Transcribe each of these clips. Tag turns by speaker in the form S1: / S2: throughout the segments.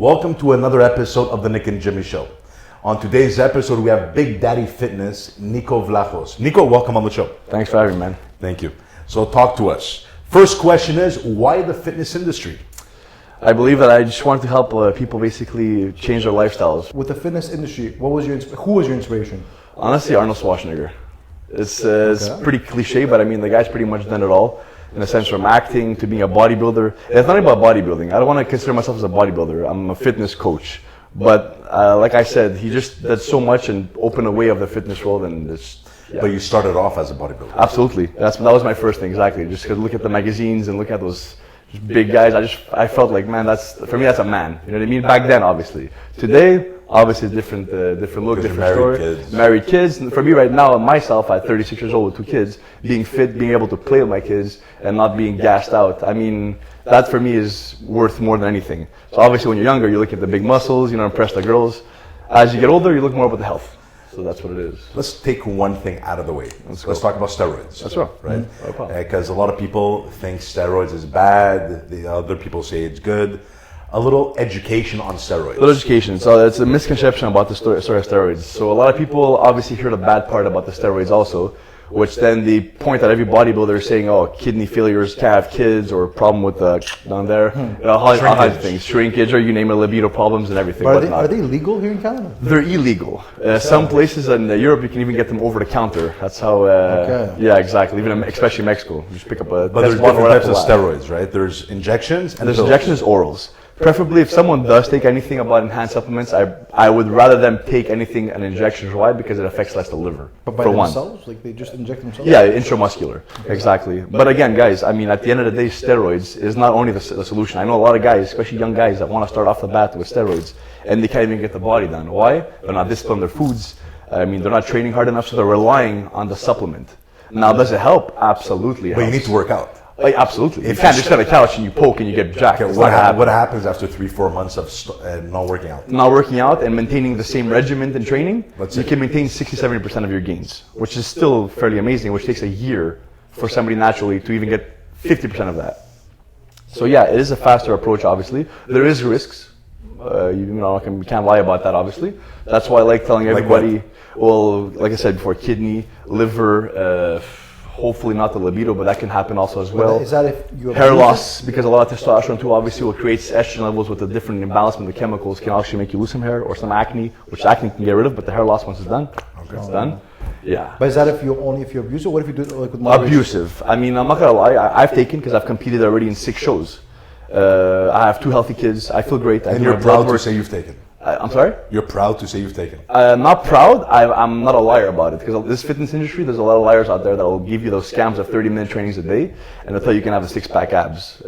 S1: Welcome to another episode of the Nick and Jimmy Show. On today's episode, we have Big Daddy Fitness, Nico Vlachos. Nico, welcome on the show.
S2: Thanks for having me, man.
S1: Thank you. So talk to us. First question is, why the fitness industry?
S2: I believe that I just wanted to help people basically change their lifestyles.
S3: With the fitness industry, who was your inspiration?
S2: Honestly, Arnold Schwarzenegger. It's pretty cliche, but I mean, the guy's pretty much done it all. In a sense, from acting to being a bodybuilder. It's not about bodybuilding. I don't want to consider myself as a bodybuilder. I'm a fitness coach. But like I said, he just did so much and opened a way of the fitness world. And it's, yeah.
S1: But you started off as a bodybuilder.
S2: Absolutely. That was my first thing, exactly. Just to look at the magazines and look at those big guys. I felt like, man, for me, that's a man. You know what I mean? Back then, obviously. Today, obviously, different look, different story. Married kids. And for me right now, myself at 36 years old with 2 kids, being fit, being able to play with my kids, and not being gassed out. I mean, that for me is worth more than anything. So obviously, when you're younger, you look at the big muscles, impress the girls. As you get older, you look more about the health. So that's what it is.
S1: Let's take one thing out of the way. Let's talk about steroids.
S2: That's right.
S1: Because a lot of people think steroids is bad. The other people say it's good. A little education on steroids.
S2: A little education. So it's a misconception about the story of steroids. So a lot of people obviously hear the bad part about the steroids also, which then they point at every bodybuilder saying, oh, kidney failures, can't have kids, or problem with down there, all kinds of things, shrinkage, or you name it, libido problems and everything.
S3: But are they legal here in Canada?
S2: They're illegal. Some places in Europe, you can even get them over the counter. That's how, yeah, exactly. Even especially Mexico. You just pick up a
S1: But there's different types of steroids, right? There's injections and
S2: there's injections, orals. Preferably, if someone does take anything about enhanced supplements, I would rather them take anything an injection. Why? Because it affects less the liver.
S3: But by themselves? Like they just inject themselves?
S2: Yeah, intramuscular. Exactly. But again, guys, I mean, at the end of the day, steroids is not only the solution. I know a lot of guys, especially young guys, that want to start off the bat with steroids, and they can't even get the body done. Why? They're not disciplined their foods. I mean, they're not training hard enough, so they're relying on the supplement. Now, does it help? Absolutely.
S1: But you need to work out.
S2: Absolutely. You can't just sit on the couch and you poke and you get jacked.
S1: Okay, what happens after 3-4 months of not working out?
S2: Not working out and maintaining the same regimen and training, you can maintain 60-70% of your gains, which is still fairly amazing, which takes a year for somebody naturally to even get 50% of that. So yeah, it is a faster approach, obviously. There is risks. We can't lie about that, obviously. That's why I like telling everybody, like I said before, kidney, liver, hopefully not the libido, but that can happen also as well.
S3: Is that if you have
S2: hair loss, because a lot of testosterone too obviously will create estrogen levels with a different imbalance of the chemicals can actually make you lose some hair, or some acne, which acne can get rid of, but the hair loss once it's done, it's done. Yeah.
S3: But is that if you abuse it? What if you do it like with moderation?
S2: Abusive. I mean, I'm not gonna lie. I've taken, because I've competed already in 6 shows. I have 2 healthy kids. I feel great.
S1: And you're proud to say you've taken.
S2: I'm sorry?
S1: You're proud to say you've taken.
S2: Not proud. I'm not a liar about it, because this fitness industry, there's a lot of liars out there that will give you those scams of 30-minute trainings a day, and they'll tell you can have a 6-pack abs.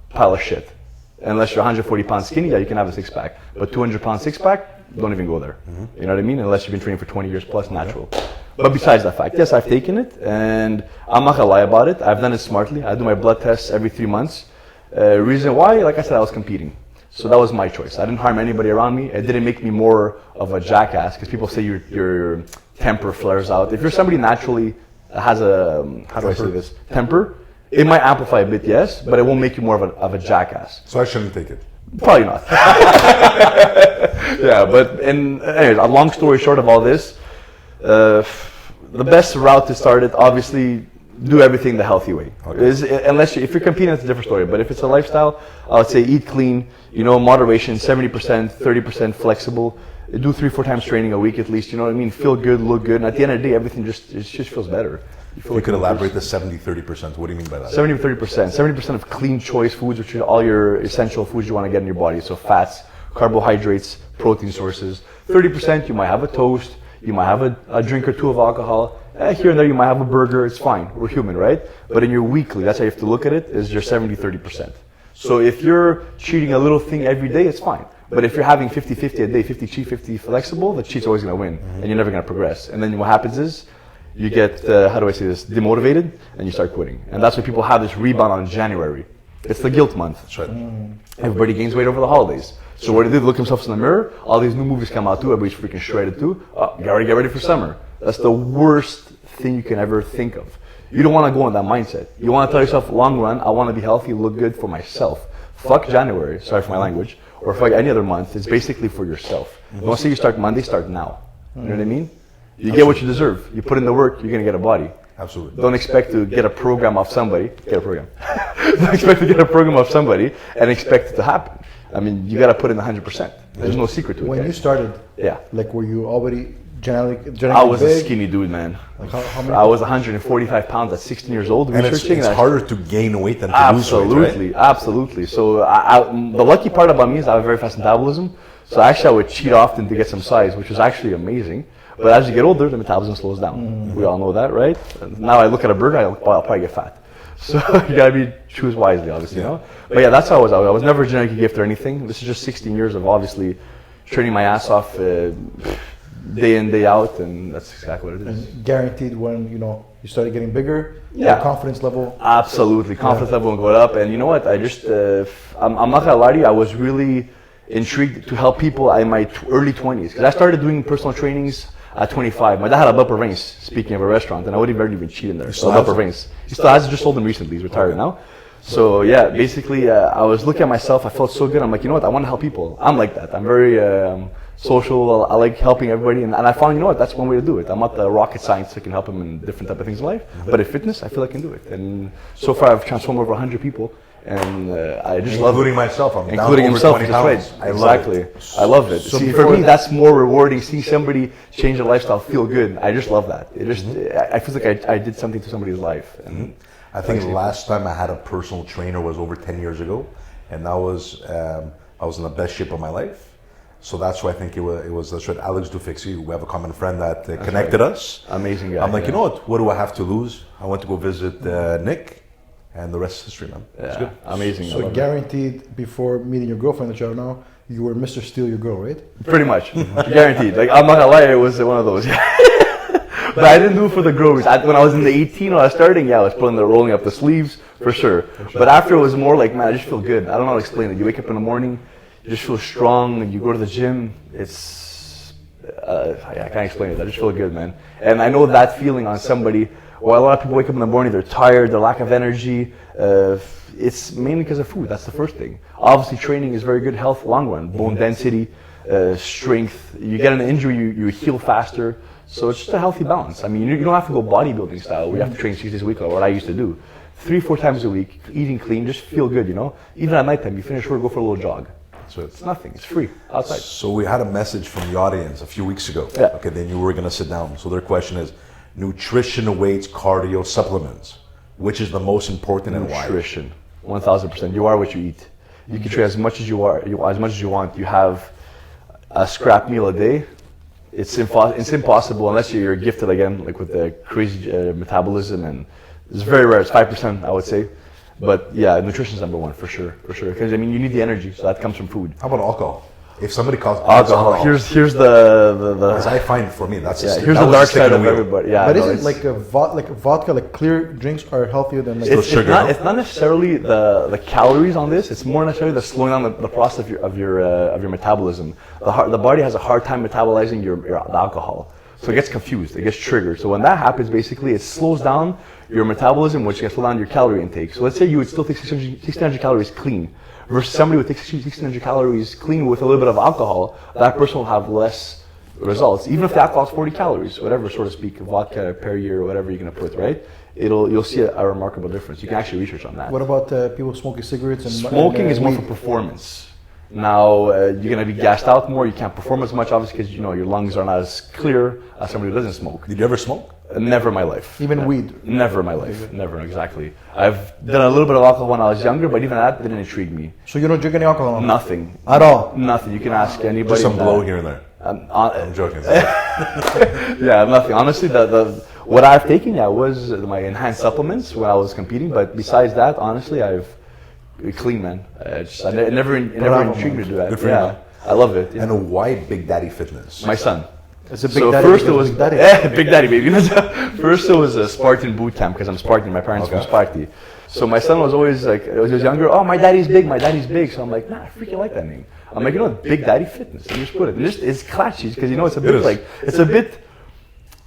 S2: Pile of shit. Unless you're 140 pounds skinny, yeah, you can have a 6-pack. But 200 pound 6-pack, don't even go there. You know what I mean? Unless you've been training for 20 years plus, natural. But besides that fact, yes, I've taken it, and I'm not gonna lie about it. I've done it smartly. I do my blood tests every 3 months. Reason why, like I said, I was competing. So that was my choice. I didn't harm anybody around me. It didn't make me more of a jackass, because people say your temper flares out. If you're somebody naturally has a, temper, it might amplify a bit, yes, but it won't make you more of a jackass.
S1: So I shouldn't take it?
S2: Probably not. Yeah, but anyways, a long story short of all this, the best route to start it, obviously, do everything the healthy way. Okay. If you're competing, it's a different story. But if it's a lifestyle, I would say eat clean, moderation, 70%, 30% flexible. Do 3-4 times training a week at least, you know what I mean? Feel good, look good. And at the end of the day, everything just feels better.
S1: You could elaborate the 70-30%. What do you mean by that?
S2: 70-30%. 70% of clean choice foods, which are all your essential foods you want to get in your body. So fats, carbohydrates, protein sources. 30%, you might have a toast. You might have a drink or 2 of alcohol. Here and there you might have a burger, it's fine, we're human, right? But in your weekly, that's how you have to look at it, is your 70-30%. So if you're cheating a little thing every day, it's fine. But if you're having 50-50 a day, 50 cheat, 50 flexible, the cheat's always gonna win, and you're never gonna progress. And then what happens is, you get, demotivated, and you start quitting. And that's why people have this rebound on January. It's the guilt month.
S1: That's right.
S2: Everybody gains weight over the holidays. So what do they do? Look themselves in the mirror, all these new movies come out too, everybody's freaking shredded too. Oh, you gotta get ready for summer. That's the worst thing you can ever think of. You don't want to go in that mindset. You want to tell yourself, long run, I want to be healthy, look good for myself. Fuck January, sorry for my language. or for like any other month, it's basically for yourself. Don't say you start Monday, start now. You know what I mean? You get what you deserve. You put in the work, you're gonna get a body.
S1: Absolutely.
S2: Don't expect to get a program off somebody. Get a program. Don't expect to get a program off somebody and expect it to happen. I mean, you gotta put in 100%. There's no secret to it.
S3: When you started,
S2: yeah,
S3: like were you already genetically
S2: I was
S3: big?
S2: a skinny dude, man.
S3: Like how many?
S2: I was 145 pounds at 16 years old.
S1: And it's harder to gain weight than to lose weight,
S2: Absolutely, absolutely. So the lucky part about me is I have very fast metabolism. So actually I would cheat often to get some size, which was actually amazing. But as you get older, the metabolism slows down. We all know that, right? And now I look at a burger, I'll probably get fat. So you gotta choose wisely, obviously, you know? But yeah, that's how I was. I was never genetically gifted or anything. This is just 16 years of obviously training my ass off day in, day out, and that's exactly what it is.
S3: And guaranteed when you started getting bigger,
S2: Yeah.
S3: your confidence level.
S2: Absolutely, confidence level will go up. And you know what? I just, I'm not gonna lie to you, I was really intrigued to help people in my early 20s. Because I started doing personal trainings at 25. My dad had a Bupper Veins, speaking of a restaurant, and I wouldn't even cheat in there. So Bupper Veins. He still has it, just sold them recently, he's retired now. So yeah, basically I was looking at myself, I felt so good. I'm like, you know what, I want to help people. I'm like that. I'm very social, I like helping everybody, and I found, you know what, that's one way to do it. I'm not the rocket science that can help them in different type of things in life, but in fitness, I feel I can do it. And so far I've transformed over 100 people. And I just love it.
S1: Including myself, I'm
S2: including
S1: down
S2: himself,
S1: over 20
S2: that's
S1: pounds.
S2: right. Exactly. I love it.
S3: So
S2: See, for me, that's more rewarding. Seeing somebody change their lifestyle, feel good. I just love that. It just, I feel like I did something to somebody's life. And
S1: I think the last time I had a personal trainer was over 10 years ago, and that was I was in the best shape of my life. So that's why I think it was that's right, Alex Dufixi. We have a common friend that connected us.
S2: Amazing guy.
S1: I'm like, you know what do I have to lose? I went to go visit Nick. And the rest is history, man.
S2: Yeah,
S1: it's good.
S2: amazing.
S3: So guaranteed before meeting your girlfriend that you have now, you were Mr. Steal Your Girl, right?
S2: Pretty much, guaranteed. Like I'm not gonna lie, it was one of those. But I didn't do it for the growers. When I was in the 18, when I was starting, I was rolling up the sleeves for sure. But after it was more like, man, I just feel good. I don't know how to explain it. You wake up in the morning, you just feel strong. You go to the gym. It's I can't explain it. I just feel good, man. And I know that feeling on somebody. Well, a lot of people wake up in the morning, they're tired, they're lack of energy. It's mainly because of food. That's the first thing. Obviously, training is very good health, long run. Bone density, strength. You get an injury, you heal faster. So it's just a healthy balance. I mean, you don't have to go bodybuilding style where you have to train 6 days a week, like what I used to do. 3-4 times a week, eating clean, just feel good, you know? Even at nighttime, you finish work, go for a little jog. So it's nothing. It's free outside.
S1: So we had a message from the audience a few weeks ago.
S2: Yeah.
S1: Okay, then you were going to sit down. So their question is, nutrition, weights, cardio, supplements. Which is the most important and why?
S2: Nutrition, 1,000%. You are what you eat. You can train as much as you are, as much as you want. You have a scrap meal a day. It's impossible unless you're gifted again, like with the crazy metabolism, and it's very rare. It's 5%, I would say. But yeah, nutrition is number one for sure. Because I mean, you need the energy, so that comes from food.
S1: How about alcohol? If somebody calls
S2: Alcohol, here's the.
S1: As I find for me, that's
S2: here's the dark side of everybody. Yeah,
S3: but isn't like vodka, like clear drinks are healthier than like
S2: it's not necessarily the calories on this. It's more necessarily the slowing down the process of your metabolism. The body has a hard time metabolizing the alcohol, so it gets confused. It gets triggered. So when that happens, basically, it slows down your metabolism, which can slow down your calorie intake. So let's say you would still take 1,600 calories clean. Versus somebody who takes 1,600 calories clean with a little bit of alcohol, that person will have less results. Even if the alcohol is 40 calories, whatever, so to speak, vodka, Perrier, whatever you're going to put, right? You'll see a remarkable difference. You can actually research on that.
S3: What about people smoking cigarettes? And
S2: smoking is more for performance. Now, you're going to be gassed out more. You can't perform as much, obviously, because your lungs are not as clear as somebody who doesn't smoke.
S1: Did you ever smoke?
S2: Never in my life.
S3: Even weed?
S2: Never in my life. Never, exactly. I've done a little bit of alcohol when I was younger, but even that didn't intrigue me.
S3: So you don't drink any alcohol?
S2: Nothing.
S3: At all?
S2: Nothing. You can ask anybody.
S1: Just some blow here and there. I'm joking.
S2: Yeah, nothing. Honestly, what I've taken was my enhanced supplements when I was competing, but besides that, honestly, I've clean, man. It never intrigued me to do that.
S1: Good for you, man.
S2: I love it. Yeah.
S1: And why Big Daddy Fitness?
S2: My son.
S3: It's a big daddy.
S2: First it was
S3: Big Daddy.
S2: Big Daddy, baby. First it was a Spartan boot camp because I'm Spartan. My parents from Sparty. So my son was always like, when he was younger, oh, my daddy's big, my daddy's big. So I'm like, nah, I freaking like that name. I'm like, you know what, Big Daddy Fitness. And you just put it. And it's clashy because it's a bit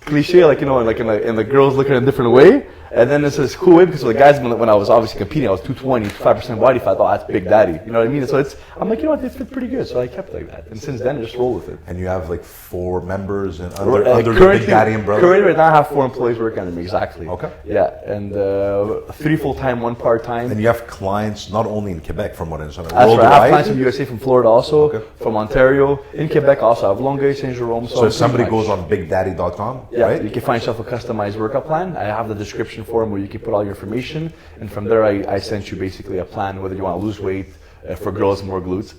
S2: cliche, like, you know, like and the girls looking a different way. And then it's this cool way because the guys, when I was obviously competing, I was 220, 5% body fat. Oh, that's big daddy. You know what I mean? So I'm like, you know what, they fit pretty good. So I kept like that. And since then, I just roll with it.
S1: And you have like 4 members and under the Big Daddy umbrella?
S2: Currently, right now, I have 4 employees working under me, exactly.
S1: Okay.
S2: Yeah, and 3 full-time, 1 part-time.
S1: And you have clients not only in Quebec, from what I understand,
S2: That's right. I have clients from USA, from Florida also,
S1: Okay.
S2: from Ontario. In Quebec also, I have Longueuil, Saint Jerome.
S1: So if somebody goes on bigdaddy.com,
S2: yeah,
S1: right?
S2: you can find yourself a customized workout plan. I have the description form where you can put all your information, and from there I sent you basically a plan whether you want to lose weight, for girls more glutes,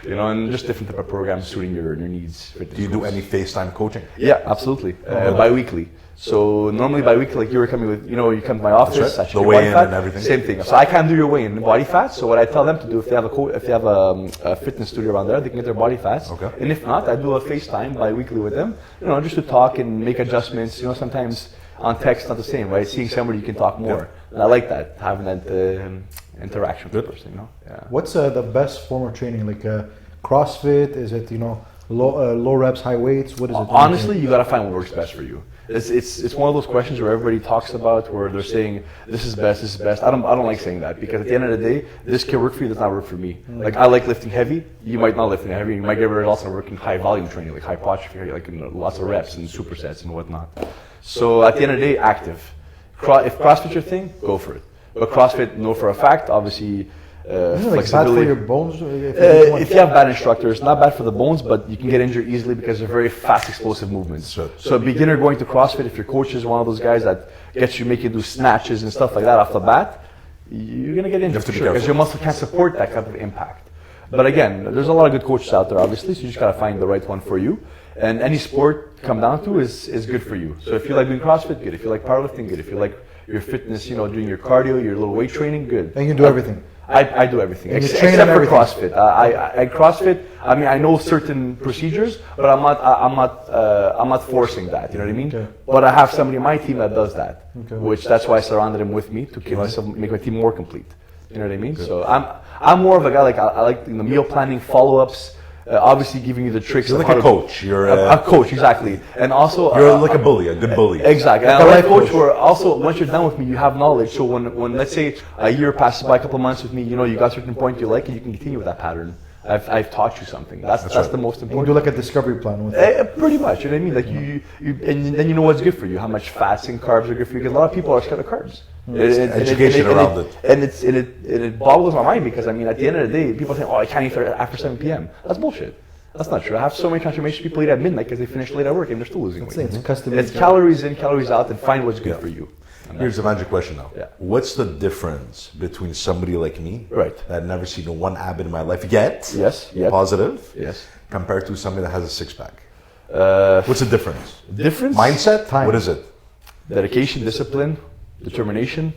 S2: you know, and just different type of programs suiting your needs.
S1: Do you do any FaceTime coaching?
S2: Yeah, absolutely, bi-weekly. So normally bi-weekly, like you were coming with, you know, you come to my office,
S1: That's right.
S2: I check
S1: The
S2: your body
S1: weigh-in
S2: fat,
S1: and everything.
S2: same thing. So I can't do your weigh-in and body fat. So what I tell them to do, if they have a fitness studio around there, they can get their body fats.
S1: Okay.
S2: And if not, I do a FaceTime bi-weekly with them, you know, just to talk and make adjustments. You know, sometimes on text not the same, right? Seeing somebody you can talk more, and I like that, having that interaction with the person. You know. Yeah.
S3: What's the best form of training? Like CrossFit? Is it, you know, low reps, high weights? What is it?
S2: Honestly, you gotta find what works best for you. It's one of those questions where everybody talks about where they're saying this is best, this is best. I don't like saying that because at the end of the day, this can work for you, does not work for me. Like I like lifting heavy, you might not lift heavy. You might get results on working high volume training, like hypertrophy, like lots of reps and supersets and whatnot. So at the end of the day, active. If CrossFit's your thing, go for it. But CrossFit, know for a fact, obviously.
S3: Isn't it like bad for your bones?
S2: If you have bad instructors, not bad for the bones, but you can get injured easily because they're very fast, explosive movements. So a beginner going to CrossFit, if your coach is one of those guys that gets you, make you do snatches and stuff like that off the bat, you're going to get injured because your muscle can't support that kind of impact. But again, there's a lot of good coaches out there, obviously, so you just got to find the right one for you. And any sport come down to is good for you. So if you like doing CrossFit, good. If you like powerlifting, good. If you like your fitness, you know, doing your cardio, your little weight training, good.
S3: And you can do everything.
S2: I do everything
S3: And
S2: except for CrossFit. I CrossFit. I mean, I know certain procedures, but I'm not forcing that. You know what I mean?
S3: Okay.
S2: But I have somebody on my team that does that,
S3: Okay.
S2: which that's why I surrounded him with me to keep myself, make my team more complete. You know what I mean? So I'm more of a guy like I like the meal planning, follow-ups. Obviously, giving you the tricks.
S1: You're like a coach. You're
S2: a coach, exactly, and also
S1: you're like a bully, a good bully.
S2: Exactly. And like a coach where also once you're done with me, you have knowledge. So when let's say a year passes by, a couple of months with me, you know, you got a certain point you like, and you can continue with that pattern. I've taught you something. That's right. The most important.
S3: And you do like a discovery plan with it.
S2: Pretty much. You know what I mean? Like you and then you know what's good for you, how much fats and carbs are good for you. Because a lot of people are scared of carbs.
S1: Education around it.
S2: And it boggles my mind because I mean, at the end of the day, people say, "Oh, I can't eat after 7 p.m." That's bullshit. That's not true. I have so many transformation people eat at midnight because they finish late at work and they're still losing weight.
S3: It's custom.
S2: It's calories in, calories out, and find what's good for you.
S1: Here's the magic question now.
S2: Yeah.
S1: What's the difference between somebody like me,
S2: right,
S1: that I've never seen one ab in my life yet,
S2: yes,
S1: positive,
S2: yes,
S1: compared to somebody that has a six-pack? What's the difference?
S2: Difference?
S1: Mindset?
S3: Time.
S1: What is it?
S2: Dedication, discipline, determination,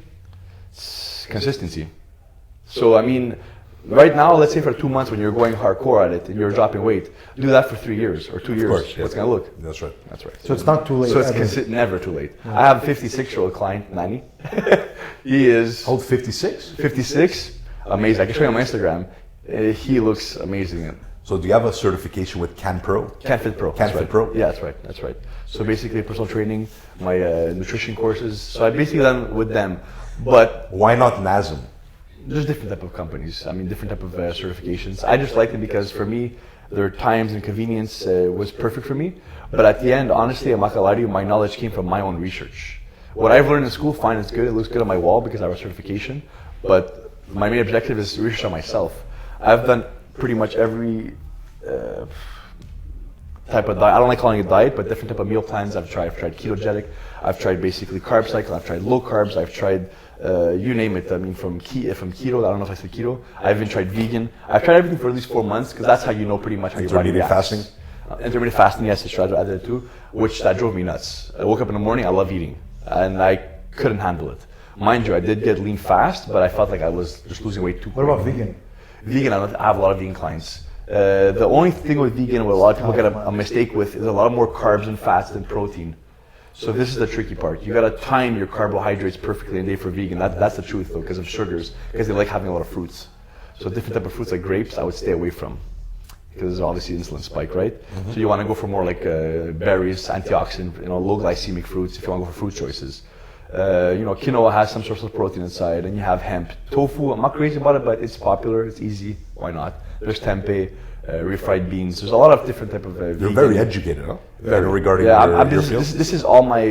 S2: consistency. So I mean, right now, let's say for 2 months when you're going hardcore at it and you're dropping weight, do that for 3 years or 2 years.
S1: Of course,
S2: What's it gonna look?
S1: That's right.
S2: That's right.
S3: So it's not too late.
S2: So it's never too late. Yeah. I have a 56-year-old client, Nani. He is
S1: old 56.
S2: 56. Amazing. I can show you on my Instagram. He looks amazing.
S1: So do you have a certification with CanPro?
S2: CanFit Pro.
S1: CanFit Pro?
S2: Yeah, that's right. That's right. So basically, personal training, my nutrition courses. So I basically done with them. But
S1: why not NASM?
S2: There's different type of companies. I mean, different type of certifications. I just like them because for me, their times and convenience was perfect for me. But at the end, honestly, I'm not gonna lie to you, my knowledge came from my own research. What I've learned in school, fine, it's good. It looks good on my wall because I have a certification. But my main objective is research on myself. I've done pretty much every type of diet. I don't like calling it diet, but different type of meal plans I've tried. I've tried ketogenic. I've tried basically carb cycle. I've tried low carbs. I've tried you name it. I mean, from keto. I don't know if I said keto. I even tried vegan. I've tried everything for at least 4 months because that's how you know pretty much how your body reacts.
S1: Intermittent
S2: fasting. Intermittent fasting, yes, I added it too, which that drove me nuts. I woke up in the morning. I love eating, and I couldn't handle it. Mind you, I did get lean fast, but I felt like I was just losing weight too quick.
S3: What about vegan?
S2: Vegan, I have a lot of vegan clients. The only thing with vegan, what a lot of people get a mistake with, is a lot more carbs and fats than protein. So this is the tricky part. You gotta time your carbohydrates perfectly in a day for vegan. That's the truth though, because of sugars, because they like having a lot of fruits. So different type of fruits like grapes, I would stay away from. because there's obviously insulin spike, right? So you want to go for more like berries, antioxidant, low glycemic fruits if you want to go for fruit choices. Quinoa has some source of protein inside, and you have hemp. Tofu, I'm not crazy about it, but it's popular, it's easy, why not? There's tempeh, refried beans. There's a lot of different type of
S1: You're very educated, huh? Regarding your field.
S2: This is all my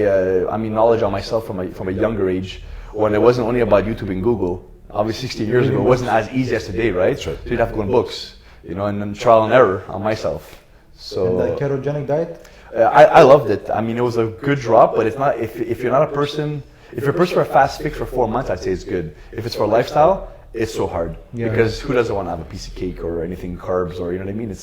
S2: knowledge on myself from a younger age, when it wasn't only about YouTube and Google. Obviously 16 years ago, it wasn't as easy as today, right?
S1: That's right.
S2: So you'd have to go in books, and then trial and error on myself. So
S3: And the ketogenic diet?
S2: I loved it. I mean, it was a good drop, but it's not. If you're not a person, if you're a person for a fast fix for 4 months, I'd say it's good. If it's for a lifestyle, it's so hard, because who doesn't want to have a piece of cake or anything carbs, or you know what I mean?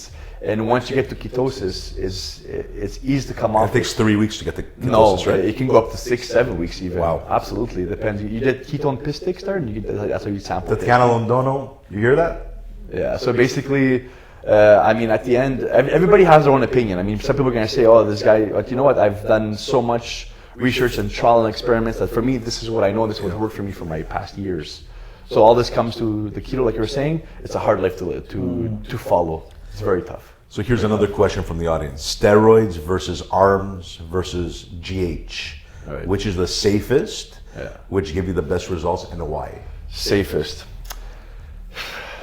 S2: And once you get to ketosis, it's easy to come off.
S1: It takes 3 weeks to get to ketosis, right?
S2: It can go up to 6-7 weeks even.
S1: Wow.
S2: Absolutely, it depends. You did ketone piss sticks there, and that's how you sample.
S1: Tatiana Londono, you hear that?
S2: Yeah. So basically, at the end, everybody has their own opinion. I mean, some people are going to say, "Oh, this guy," but you know what? I've done so much research and trial and experiments that for me, this is what I know. This is what worked for me for my past years. So all this comes to the keto, like you were saying. It's a hard life to follow. It's very tough.
S1: So here's another question from the audience: steroids versus ARMS versus GH.
S2: Right.
S1: Which is the safest?
S2: Yeah.
S1: Which give you the best results, and why?
S2: Safest.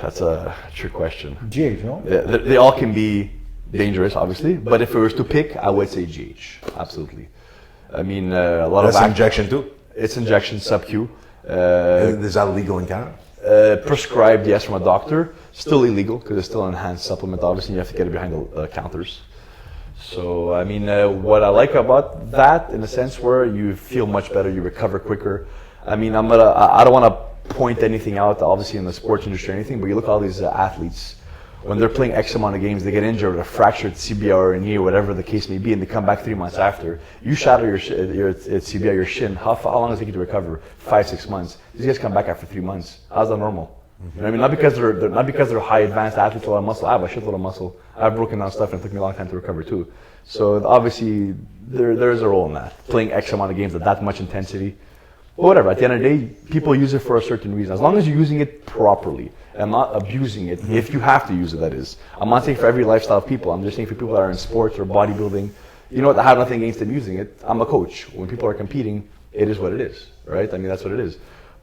S2: That's a trick question.
S3: GH, no?
S2: They all can be dangerous, obviously. But if it was to pick, I would say GH. Absolutely. I mean, a lot
S1: That's
S2: of
S1: injection too.
S2: It's injection sub-Q.
S1: Is that legal in Canada?
S2: Prescribed, yes, from a doctor. Still illegal because it's still an enhanced supplement. Obviously, you have to get it behind the counters. So, I mean, what I like about that, in a sense, where you feel much better, you recover quicker. I mean, I don't want to point anything out, obviously, in the sports industry or anything, but you look at all these athletes. When they're playing X amount of games, they get injured with a fractured CBR or a knee or whatever the case may be, and they come back 3 months after. You shatter your CBR, your shin. How long does it take you to recover? 5-6 months. These guys come back after 3 months. How's that normal? You know what I mean? Not because they're high advanced athletes with a lot of muscle. I have a shitload of muscle. I've broken down stuff, and it took me a long time to recover too. So obviously there is a role in that. Playing X amount of games at that much intensity. But whatever. At the end of the day, people use it for a certain reason. As long as you're using it properly and not abusing it, if you have to use it, that is. I'm not saying for every lifestyle of people. I'm just saying for people that are in sports or bodybuilding. You know what? I have nothing against them using it. I'm a coach. When people are competing, it is what it is, right? I mean, that's what it is.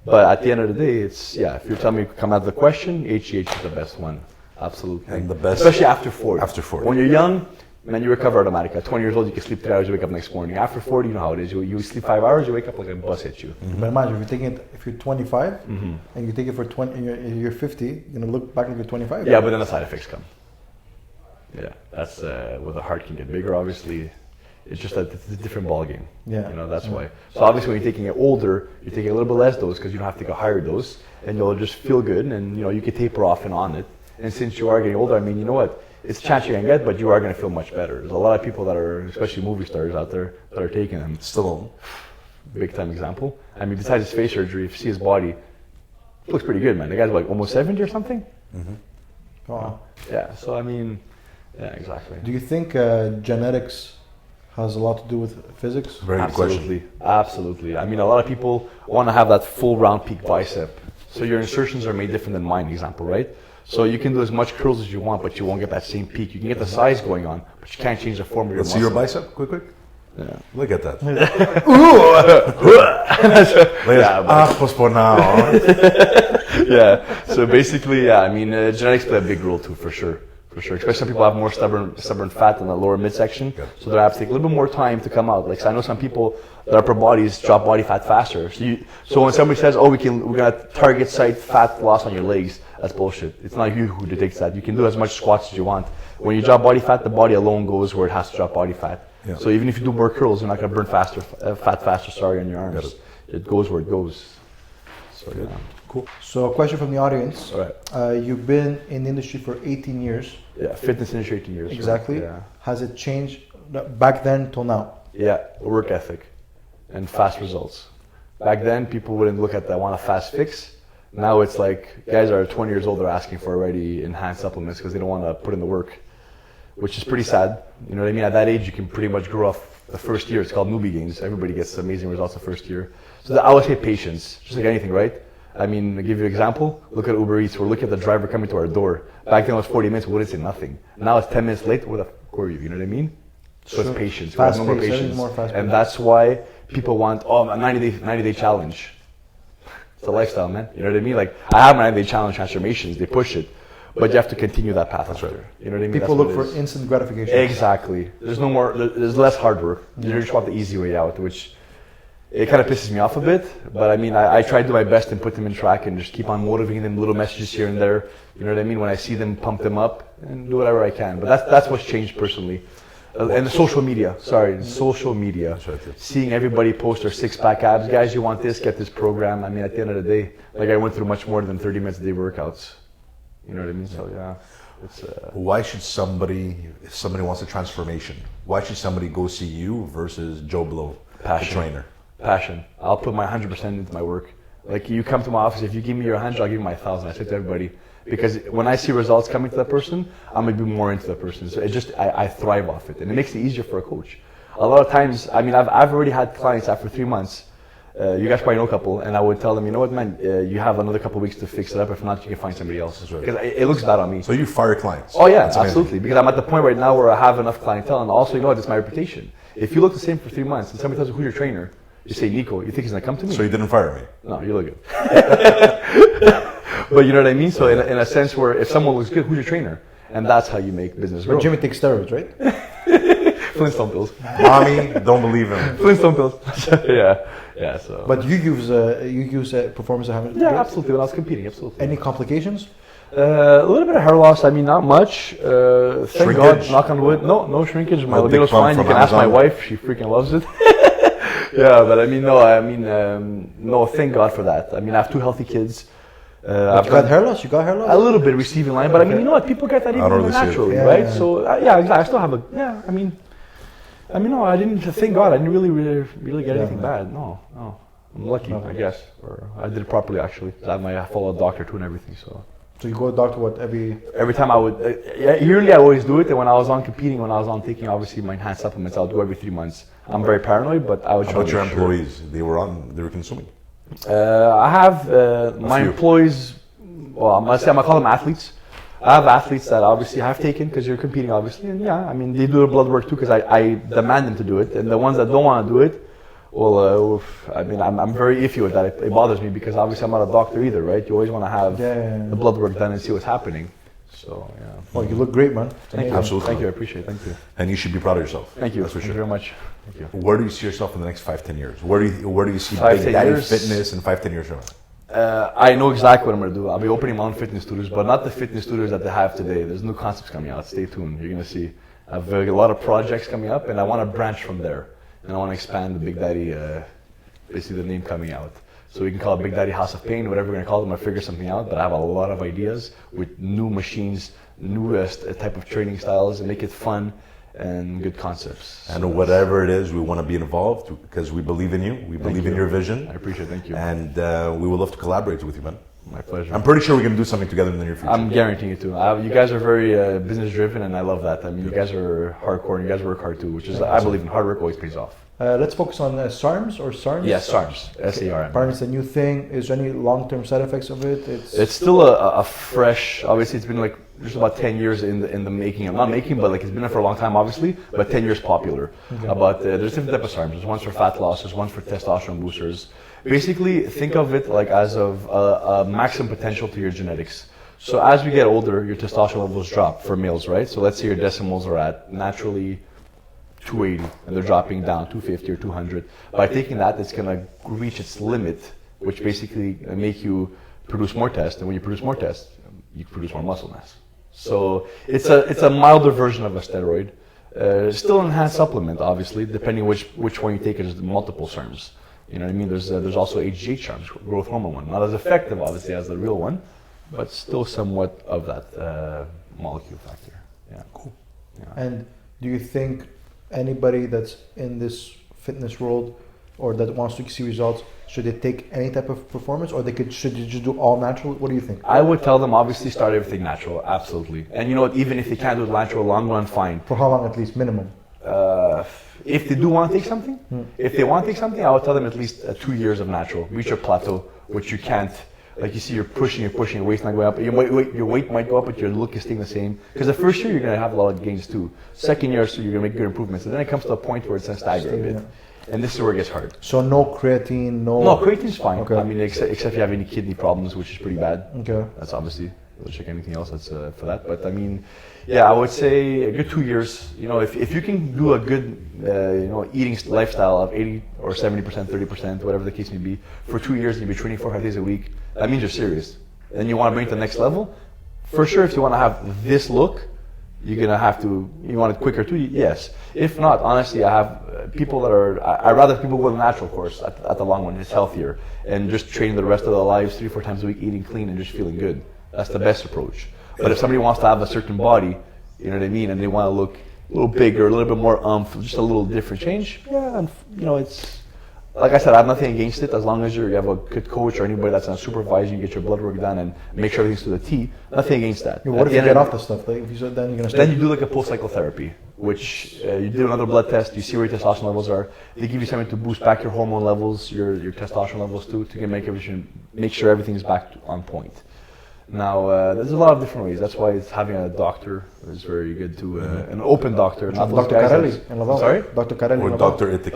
S2: But at the end of the day, if you're telling me to come out of the question, HGH is the best one. Absolutely.
S1: And the best,
S2: especially after 40.
S1: After 40.
S2: When you're young, man, you recover automatically. At 20 years old, you can sleep 3 hours, you wake up next morning. After 40, you know how it is. You sleep 5 hours, you wake up like a bus hits you.
S3: But imagine if you're 25 and you take it for 20, and you're 50, you're gonna look back like you're 25.
S2: Yeah, but then the side effects come. Yeah, that's where the heart can get bigger. Obviously, it's just that it's a different ball game.
S3: Yeah,
S2: that's why. So obviously, when you're taking it older, you're taking a little bit less dose because you don't have to take a higher dose, and you'll just feel good, and you can taper off and on it. And since you are getting older, I mean, you know what? It's a chance you're going to get, but you are going to feel much better. There's a lot of people that are, especially movie stars out there, that are taking them.
S1: Stallone.
S2: Big time example. I mean, besides his face surgery, if you see his body, it looks pretty good, man. The guy's like almost 70 or something.
S3: Wow.
S2: Yeah, so I mean, yeah, exactly.
S3: Do you think genetics has a lot to do with physics?
S1: Very good question.
S2: Absolutely. I mean, a lot of people want to have that full round peak bicep. So your insertions are made different than mine, example, right? So you can do as much curls as you want, but you won't get that same peak. You can get the size going on, but you can't change the form of your muscle.
S1: Let's see your bicep, quick.
S2: Yeah.
S1: Look at that.
S2: For now. Yeah. So basically, I mean, genetics play a big role too, for sure. Especially some people have more stubborn fat in the lower midsection, so they have to take a little bit more time to come out. Like, so I know some people that upper bodies drop body fat faster. So when somebody says, "Oh, we're gonna target site fat loss on your legs," that's bullshit. It's not you who dictates that. You can do as much squats as you want. When you drop body fat, the body alone goes where it has to drop body fat. Yeah. So even if you do more curls, you're not gonna burn fat faster. On your arms. It goes where it goes. So yeah.
S3: Cool. So a question from the audience.
S2: All right.
S3: You've been in the industry for 18 years.
S2: Yeah, fitness industry 18 years.
S3: Exactly.
S2: Right? Yeah.
S3: Has it changed back then till now?
S2: Yeah, work ethic and fast results. Back then, people wouldn't look at that, want a fast fix. Now it's like guys are 20 years old, they're asking for already enhanced supplements because they don't want to put in the work, which is pretty sad. You know what I mean? At that age, you can pretty much grow off the first year. It's called newbie gains. Everybody gets amazing results the first year. So I would say patience, just like anything, right? I mean, to give you an example, look at Uber Eats. We're looking at the driver coming to our door. Back then it was 40 minutes, we wouldn't say nothing. Now it's 10 minutes late, where the fuck were you? You know what I mean? So it's patience.
S3: Fast
S2: We have no more
S3: pace,
S2: patience.
S3: more fast
S2: And
S3: pace.
S2: that's why people want, a 90-day challenge. It's a lifestyle, man. You know what I mean? Like, I have my 90-day challenge transformations. They push it. But you have to continue that path. That's right. You know what I mean?
S3: People
S2: That's
S3: look
S2: what it
S3: for
S2: is.
S3: instant gratification.
S2: Exactly. There's less hard work. You just want the easy way out, which it kind of pisses me off a bit. But I mean, I try to do my best and put them in track and just keep on motivating them, little messages here and there. You know what I mean? When I see them, pump them up and do whatever I can. But that's what's changed personally. And the social media. Social media. Seeing everybody post their six-pack abs. Guys, you want this, get this program. I mean, at the end of the day, like I went through much more than 30 minutes a day workouts. You know what I mean? So yeah.
S1: Why should somebody, if somebody wants a transformation, why should somebody go see you versus Joe Blow, the trainer?
S2: Passion. I'll put my 100% into my work. Like, you come to my office, if you give me your 100, I'll give you my 1,000. I say to everybody, because when I see results coming to that person, I'm gonna be more into that person. So I thrive off it, and it makes it easier for a coach. A lot of times, I mean, I've already had clients after 3 months. You guys probably know a couple, and I would tell them, you know what, man, you have another couple of weeks to fix it up. If not, you can find somebody else. Because it looks bad on me.
S1: So you fire clients?
S2: Oh yeah, absolutely. Because I'm at the point right now where I have enough clientele, and also, you know what, it's my reputation. If you look the same for 3 months, and somebody tells you who's your trainer, you say Nico, you think he's gonna come to me?
S1: So you didn't fire me?
S2: No, you look good. But you know what I mean? So in a sense where if someone looks good, who's your trainer? And that's how you make business grow.
S3: But Jimmy takes steroids, right?
S2: Flintstone pills.
S1: Mommy, don't believe him.
S2: Flintstone pills. yeah. So.
S3: But you use performance enhancement
S2: Yeah,
S3: drugs?
S2: absolutely. When I was competing, absolutely.
S3: Any complications?
S2: A little bit of hair loss. I mean, not much. Thank
S1: Shrinkage?
S2: God. Knock on wood. No shrinkage. My
S1: A big
S2: libido's
S1: bump
S2: fine. You
S1: from
S2: can ask my
S1: Amazon?
S2: wife. She freaking loves it. Yeah, but I mean, no. Thank God for that. I mean, I have 2 healthy kids.
S3: I've got hair loss. You got hair loss?
S2: A little bit receiving line, but I mean, you know what? People get that even
S1: really see it.
S2: naturally,
S3: Yeah,
S2: right?
S3: yeah.
S2: So yeah, exactly. I still have I mean, no, I didn't. Thank God, I didn't really get anything bad. No. I'm lucky, I guess, or I did it properly actually. I follow a doctor too and everything. So
S3: you go to the doctor what
S2: every time I would yearly I always do it, and when I was on competing, when I was on taking obviously my enhanced supplements, I'll do every 3 months. I'm very paranoid, but I would.
S1: How about your employees? They were consuming?
S2: I have my employees. Well, I'm gonna call them athletes. I have athletes that obviously have taken because you're competing, obviously, and yeah, I mean they do the blood work too because I demand them to do it, and the ones that don't want to do it, well, I mean I'm very iffy with that. It bothers me because obviously I'm not a doctor either, right? You always want to have the blood work done and see what's happening. So yeah.
S3: Well, you look great, man.
S2: Thank you.
S1: Absolutely.
S2: Thank you. I appreciate it. Thank you.
S1: And you should be proud of yourself.
S2: Thank you.
S1: That's for
S2: Thank
S1: sure.
S2: you very much. Thank you.
S1: Where do you see yourself in the next 5-10 years? Where do you see
S2: 5-10
S1: Big Daddy
S2: years?
S1: Fitness in 5-10 years from now?
S2: I know exactly what I'm going to do. I'll be opening my own fitness studios, but not the fitness studios that they have today. There's new concepts coming out. Stay tuned. You're going to see. I have a lot of projects coming up, and I want to branch from there. And I want to expand the Big Daddy, basically the name coming out. So we can call it Big Daddy House of Pain, whatever we're going to call them. I'll figure something out, but I have a lot of ideas with new machines, newest type of training styles, and make it fun and good concepts.
S1: And whatever it is, we want to be involved because we believe in you. We believe in your vision.
S2: I appreciate it. Thank you.
S1: And we would love to collaborate with you, man.
S2: My pleasure.
S1: I'm pretty sure we can do something together in the near future.
S2: I'm guaranteeing it too. You guys are very business driven, and I love that. I mean, you guys are hardcore, and you guys work hard too, which is, I believe in hard work always pays off.
S3: Let's focus on SARMs or SARMs.
S2: Yes, SARMs. SARM.
S3: Apparently it's a new thing. Is there any long-term side effects of it?
S2: It's still a fresh. Obviously, it's been like just about 10 years in the making. I'm not making, but like it's been there for a long time, obviously. But 10 years popular.
S3: Okay.
S2: But there's different types of SARMs. There's ones for fat loss. There's ones for testosterone boosters. Basically, think of it like as of a maximum potential to your genetics. So as we get older, your testosterone levels drop for males, right? So let's say your decimals are at naturally 280 and they're dropping down 250 or 200. By taking that, it's going to reach its limit, which basically make you produce more test. And when you produce more test, you produce more muscle mass. So it's a milder version of a steroid. Still an enhanced supplement, obviously, depending which one you take. There's multiple SARMs. You know what I mean? There's also HGH SARMs, growth hormone one. Not as effective, obviously, as the real one, but still somewhat of that molecule factor. Yeah.
S1: Cool.
S2: Yeah.
S3: And do you think anybody that's in this fitness world or that wants to see results, should they take any type of performance, or should they just do all natural? What do you think?
S2: I would tell them obviously start everything natural, absolutely. And you know what? Even if they can't do it natural, long run, fine.
S3: For how long at least, minimum?
S2: If they do want to take something, I would tell them at least 2 years of natural. Reach your plateau, which you can't like you see you're pushing, your weight's not going up. Your weight might go up, but your look is staying the same. Because the first year you're gonna have a lot of gains too. Second year, so you're gonna make good improvements. And then it comes to a point where it's gonna stagger a bit. And this is where it gets hard.
S3: So no creatine, no.
S2: No, creatine's fine.
S3: Okay.
S2: I mean, except if you have any kidney problems, which is pretty bad.
S3: Okay.
S2: That's obviously. We'll check anything else that's for that. But I mean, yeah, I would say a good 2 years. You know, if you can do a good, eating lifestyle of 80 or 70%, 30%, whatever the case may be, for 2 years and you be training 4 or 5 days a week, that means you're serious. And you want to bring it to the next level. For sure, if you want to have this look, you're gonna have to. You want it quicker too? Yes. If not, honestly, I have people that are. I rather people go the natural course at the long run. It's healthier and just training the rest of their lives 3-4 times a week, eating clean and just feeling good. That's the best approach. But if somebody wants to have a certain body, you know what I mean, and they want to look a little bigger, a little bit more just a little different change, yeah, and it's like I said, I have nothing against it as long as you have a good coach or anybody that's on supervising, you get your blood work done and make sure everything's to the T. Nothing against that.
S3: Yeah, what if you get off the stuff? Like, if you said then you're gonna.
S2: Then you do like a post-cycle therapy, which you do another blood test, you see where your testosterone levels are. They give you something to boost back your hormone levels, your testosterone levels too, to make sure everything's back on point. Now, there's a lot of different ways. That's why it's having a doctor is very good to an open doctor. Not
S3: Dr. Carelli in Laval.
S2: Sorry?
S3: Dr. Carelli
S1: Or
S3: in Laval.
S1: Dr. Itik.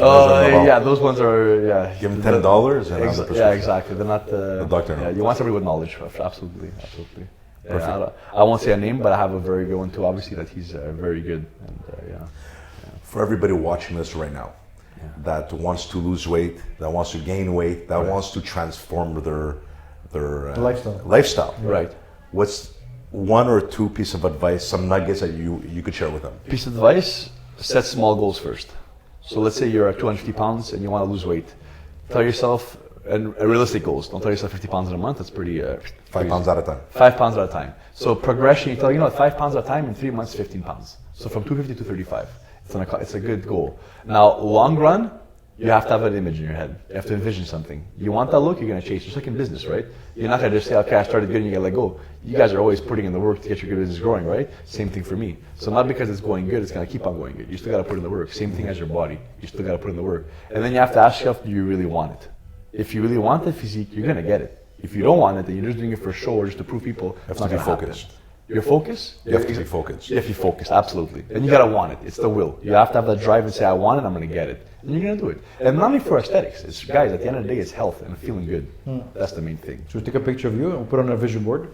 S2: Yeah, those ones are,
S1: Give them $10 and have the
S2: yeah, exactly. They're not
S1: the doctor.
S2: Yeah, you want somebody with knowledge. Absolutely. Yeah, I won't say a name, but I have a very good one too. Obviously, that he's very good. And
S1: For everybody watching this right now, that wants to lose weight, that wants to gain weight, that wants to transform their lifestyle.
S2: Right.
S1: What's one or two piece of advice, some nuggets that you could share with them?
S2: Piece of advice: set small goals first. So let's say you're at 250 pounds and you want to lose weight. Tell yourself, and realistic goals. Don't tell yourself 50 pounds in a month. That's pretty.
S1: 5 pounds at a time.
S2: 5 pounds at a time. So progression. You tell 5 pounds at a time in 3 months, 15 pounds. So from 250 to 35. It's a good goal. Now, long run, you have to have an image in your head. You have to envision something. You want that look, you're going to chase. Just like in business, right? You're not going to just say, okay, I started good and you got to let go. You guys are always putting in the work to get your good business growing, right? Same thing for me. So not because it's going good, it's going to keep on going good. You still got to put in the work. Same thing as your body. You still got to put in the work. And then you have to ask yourself, do you really want it? If you really want the physique, you're going to get it. If you don't want it, then you're just doing it for show or just to prove people, it's not going to focus. Your focus?
S1: You have to be focused.
S2: You have to be focused, absolutely. And you gotta want it. It's the will. You have to have that drive and say, I want it, I'm gonna get it. And you're gonna do it. And not only for aesthetics. It's, guys, at the end of the day, it's health and feeling good. That's the main thing.
S3: So we take a picture of you and put it on a vision board.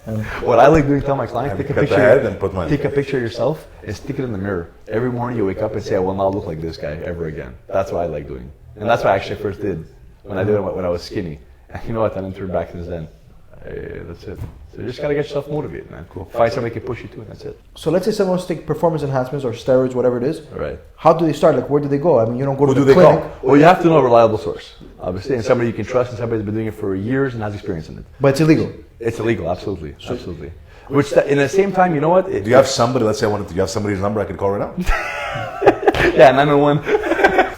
S3: And
S2: what I like doing, tell my clients, take a
S1: cut the
S2: picture.
S1: head and put mine.
S2: Take a picture of yourself and stick it in the mirror. Every morning you wake up and say, I will not look like this guy ever again. That's what I like doing. And that's what I actually first did when I did it when I was skinny. And you know what? I didn't turn back since then. That's it. So you just gotta get yourself motivated, man. Cool. Find somebody who can push you too, and that's it.
S3: so let's say someone wants to take performance enhancements or steroids, whatever it is.
S2: All right.
S3: How do they start? Like, where do they go? I mean, you don't go
S1: Who
S3: to
S1: do
S3: the
S1: they
S3: clinic.
S1: call?
S2: Well, you have to know a reliable source, obviously, and somebody you can trust, and somebody that's been doing it for years and has experience in it.
S3: But it's illegal.
S2: It's illegal, absolutely, absolutely. Which, in the same time, you know what?
S1: Do you have somebody, let's say I wanted to, do you have somebody's number I could call right now?
S2: Yeah, 911.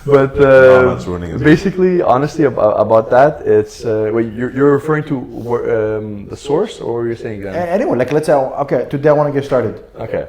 S2: But
S1: No, that's ruining it.
S2: basically, honestly, about that, it's wait, you're referring to the source, or you're saying that?
S3: Anyone, like, let's say, okay, today I want to get started.
S2: Okay.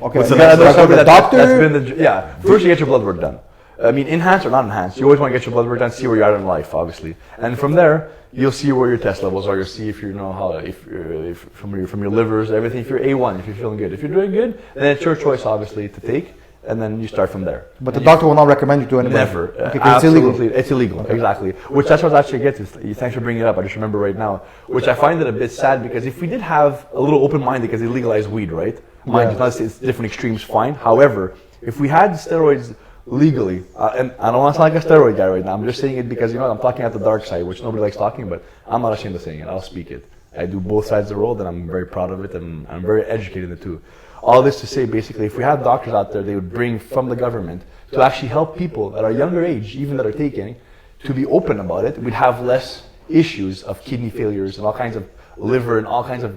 S3: Okay,
S1: What's the
S3: you
S1: next
S3: gotta
S1: step?
S3: go to the doctor.
S2: First you get your blood work done. I mean, enhanced or not enhanced, you always want to get your blood work done, see where you're at in life, obviously. And from there, you'll see where your test levels are. You'll see if you know how, if from your livers, everything. If you're A1, if you're feeling good. If you're doing good, then it's your choice, obviously, to take. And then you start from there.
S3: But the doctor will not recommend you to anybody.
S2: Never.
S3: Okay, 'cause it's illegal.
S2: It's illegal, exactly. Which that's what I actually get to. Thanks for bringing it up. I just remember right now. Which I find it a bit sad because if we did have a little open-minded, because they legalized weed, right? Mind you, it's different extremes, fine. However, if we had steroids legally, and I don't want to sound like a steroid guy right now, I'm just saying it because, I'm talking at the dark side, which nobody likes talking, but I'm not ashamed of saying it. I'll speak it. I do both sides of the road, and I'm very proud of it, and I'm very educated in it too. All this to say, basically, if we had doctors out there, they would bring from the government to actually help people that are younger age, even that are taking, to be open about it. We'd have less issues of kidney failures and all kinds of liver and all kinds of,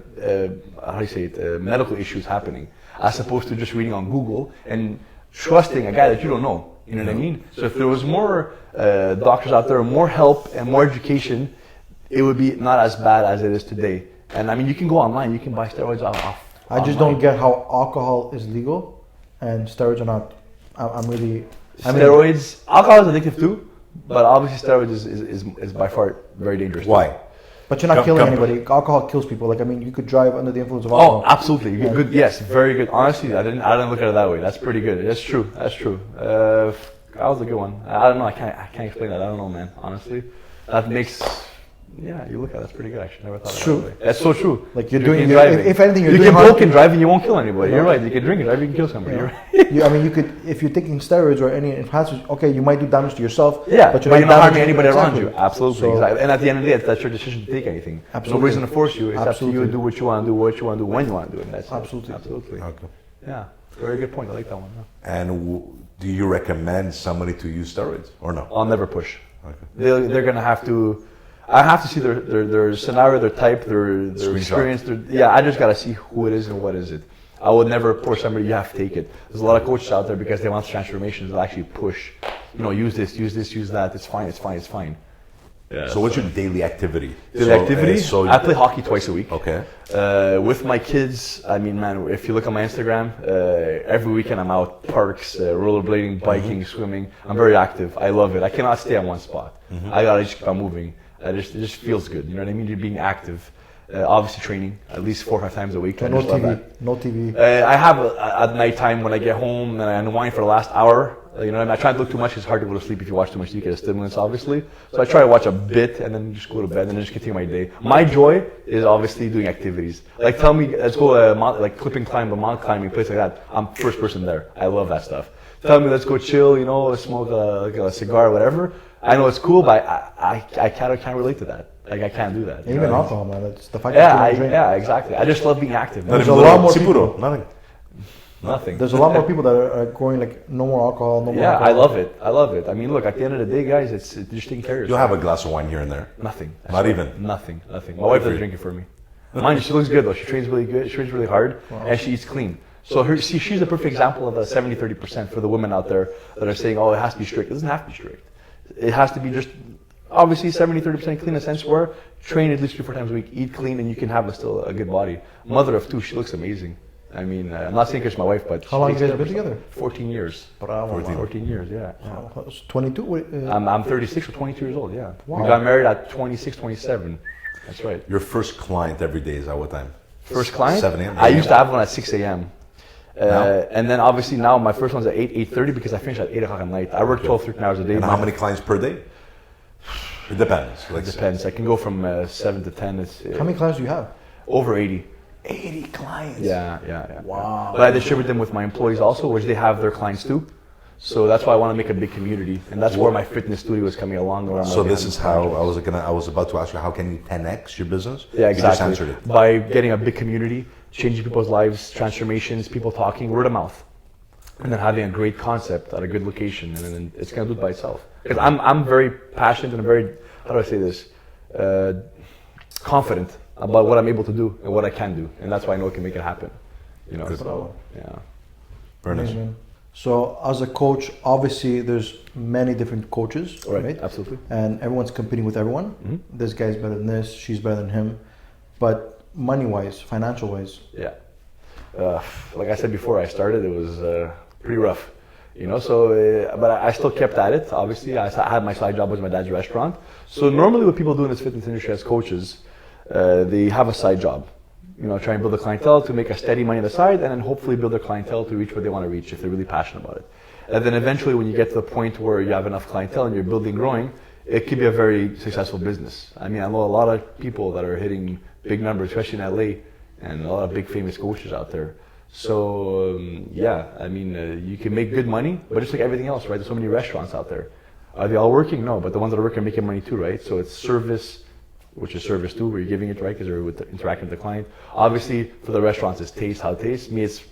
S2: medical issues happening, as opposed to just reading on Google and trusting a guy that you don't know. You know what I mean? So if there was more doctors out there, more help and more education, it would be not as bad as it is today. And I mean, you can go online, you can buy steroids off.
S3: I just don't get how alcohol is legal and steroids are not. I'm really.
S2: Steroids, alcohol is addictive too, but obviously steroids is by far very dangerous.
S1: Why?
S3: But you're not killing anybody. Alcohol kills people. Like, I mean, you could drive under the influence of alcohol.
S2: Oh, absolutely. Good. Yes, very good. Honestly, I didn't look at it that way. That's pretty good. That's true. That's true. That was a good one. I don't know. I can't explain that. I don't know, man. Honestly, that makes. Yeah, you look at it, that's pretty good. Actually, never thought. It's true. That way. That's so true.
S3: Like you're doing. If anything, you
S2: can poke and drive, and you won't kill anybody. You're right. You can drink and drive, you can kill somebody.
S3: Yeah.
S2: You're right.
S3: I mean, you could if you're taking steroids or any enhancers. Okay, you might do damage to yourself.
S2: Yeah,
S3: but
S2: you're not harming anybody around you. Absolutely.
S3: So,
S2: exactly. And at the end of the day, that's your decision to take anything.
S3: Absolutely.
S2: Nobody's going to force you. It's
S3: Absolutely.
S2: up to you to do what you want to do, when you want to do it. That's
S3: absolutely.
S2: Absolutely.
S1: Okay.
S2: Yeah. Very good point. I like that one. Yeah.
S1: And do you recommend somebody to use steroids or no?
S2: I'll never push.
S1: Okay.
S2: They're going to have to. I have to see their scenario, their type, their experience. I just got to see who it is and what is it. I would never push somebody, you have to take it. There's a lot of coaches out there because they want transformations that actually push, use this, use that. It's fine. Yeah,
S1: so what's your daily activity?
S2: Daily activity? I play hockey twice a week.
S1: Okay.
S2: With my kids, I mean, man, if you look on my Instagram, every weekend I'm out, parks, rollerblading, biking, swimming. I'm very active. I love it. I cannot stay at one spot. I gotta just keep on moving. It just feels good. You know what I mean? You're being active. Obviously training at least 4 or 5 times a week.
S3: No TV. No TV.
S2: I have at night time when I get home and I unwind for the last hour. You know what I mean? I try not to look too much. It's hard to go to sleep if you watch too much. You get stimulants, obviously. So I try to watch a bit and then just go to bed and then just continue my day. My joy is obviously doing activities. Like tell me, let's go like clipping climb, a mountain climbing, place like that. I'm first person there. I love that stuff. Tell me, let's go chill. Smoke a cigar, whatever. I know it's cool, but I can't relate to that. Like I can't do that.
S3: Even alcohol, man. It's the fact that you don't drink.
S2: Yeah, exactly. I just love being active.
S3: There's a lot more people.
S1: Nothing.
S3: There's a lot more people that are going like no more alcohol, no more.
S2: Yeah,
S3: alcohol.
S2: I love it. I mean, look, at the end of the day, guys, it's just taking care of yourself.
S1: You'll have a glass of wine here and there.
S2: Nothing.
S1: Not even.
S2: Nothing. My wife doesn't drink it for me. Mind you, she looks good though. She trains really good. She trains really hard, and she eats clean. So she's a perfect example of a 70-30% for the women out there that are saying, oh, it has to be strict. It doesn't have to be strict. It has to be just obviously 70-30% clean in a sense where train at least 3-4 times a week, eat clean, and you can have still a good body. Mother of 2, she looks amazing. I mean, I'm not saying it's my wife, but
S3: how long have you guys been together?
S2: 14 years. 14 years, yeah.
S3: 22?
S2: I'm 36 or 22 years old, yeah.
S3: Wow.
S2: We got married at 26, 27. That's right.
S1: Your first client every day is at what time?
S2: First client?
S1: 7 a.m.
S2: I used to have one at 6 a.m. And then obviously now my first one's at 8:30 because I finish at 8 o'clock at night. I work 12, 13 hours a day.
S1: And how many clients per day? It depends.
S2: It depends. I can go from 7 to 10.
S3: How many clients do you have?
S2: Over 80.
S3: 80 clients.
S2: Yeah.
S3: Wow.
S2: But I distribute them with my employees also, which they have their clients too. So that's why I want to make a big community, and that's where my fitness studio is coming along.
S1: So this is how I was about to ask you, how can you 10x your business?
S2: Yeah, exactly.
S1: You just answered it.
S2: By getting a big community, changing people's lives, transformations, people talking, word of mouth, and then having a great concept at a good location, and then it's gonna do it by itself. Because I'm very passionate and I'm very, how do I say this, confident about what I'm able to do and what I can do, and that's why I know I can make it happen. So yeah.
S1: Very nice.
S3: So as a coach, obviously there's many different coaches, right?
S2: Absolutely.
S3: And everyone's competing with everyone.
S2: Mm-hmm.
S3: This guy's better than this, she's better than him. But money-wise, financial-wise.
S2: Yeah. Like I said before I started, it was pretty rough. But I still kept at it, obviously. I had my side job with my dad's restaurant. So normally what people do in this fitness industry as coaches, they have a side job. Try and build a clientele to make a steady money on the side, and then hopefully build their clientele to reach what they want to reach if they're really passionate about it. And then eventually when you get to the point where you have enough clientele and you're building, growing, it could be a very successful business. I mean, I know a lot of people that are hitting big numbers, especially in LA, and a lot of big famous coaches out there. So you can make good money, but just like everything else, right? There's so many restaurants out there. Are they all working? No, but the ones that are working are making money too, right? So it's service, which is service too, where you're giving it, right? Because you're interacting with the client. Obviously, for the restaurants, it's taste, how it tastes. Me, it's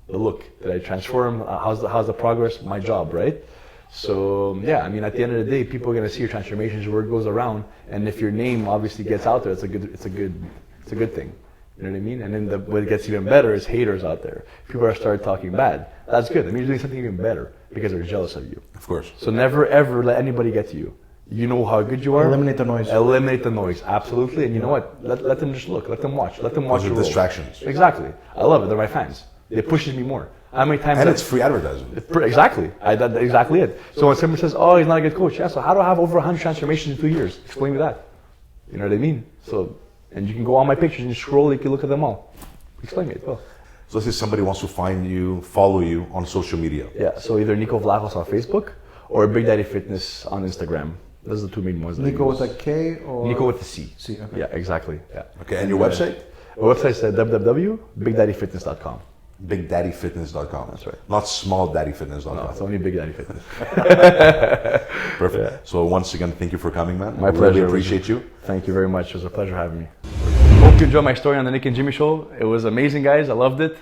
S2: the look. Did I transform? How's the progress? My job, right? So I mean, at the end of the day, people are gonna see your transformations. Word goes around, and if your name obviously gets out there, it's a good thing. You know what I mean? And then what gets even better is haters out there. People are start talking bad. That's good. That means you're doing something even better because they're jealous of you.
S1: Of course.
S2: So never ever let anybody get to you. You know how good you are.
S3: Eliminate the noise.
S2: Eliminate the noise, absolutely. And you know what? Let them just look. Let them watch. Let them watch.
S1: Those are distractions.
S2: Exactly. I love it. They're my fans. It pushes me more. How many times?
S1: And it's free advertising.
S2: Exactly. That's exactly it. So when someone says, "Oh, he's not a good coach," yeah. So how do I have over 100 transformations in 2 years? Explain me that. You know what I mean? So, and you can go on my pictures and you scroll, you can look at them all. Explain it, well.
S1: So let's say somebody wants to find you, follow you on social media.
S2: Yeah, so either Nico Vlachos on Facebook or Big Daddy Fitness on Instagram. Those are the two main ones.
S3: Nico with a K or
S2: Nico with a C.
S3: C. Okay.
S2: Yeah, exactly. Yeah.
S1: Okay, and your website?
S2: Our website's www.bigdaddyfitness.com.
S1: BigDaddyFitness.com.
S2: That's right.
S1: Not SmallDaddyFitness.com.
S2: No, it's only Big Daddy Fitness.
S1: Perfect.
S2: Yeah.
S1: So once again, thank you for coming, man.
S2: My
S1: I
S2: pleasure.
S1: Really appreciate you.
S2: Thank you very much. It was a pleasure having me. Hope you enjoyed my story on the Nick and Jimmy show. It was amazing, guys. I loved it.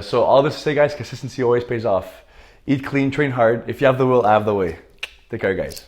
S2: So all this to say, guys, consistency always pays off. Eat clean, train hard. If you have the will, I have the way. Take care, guys.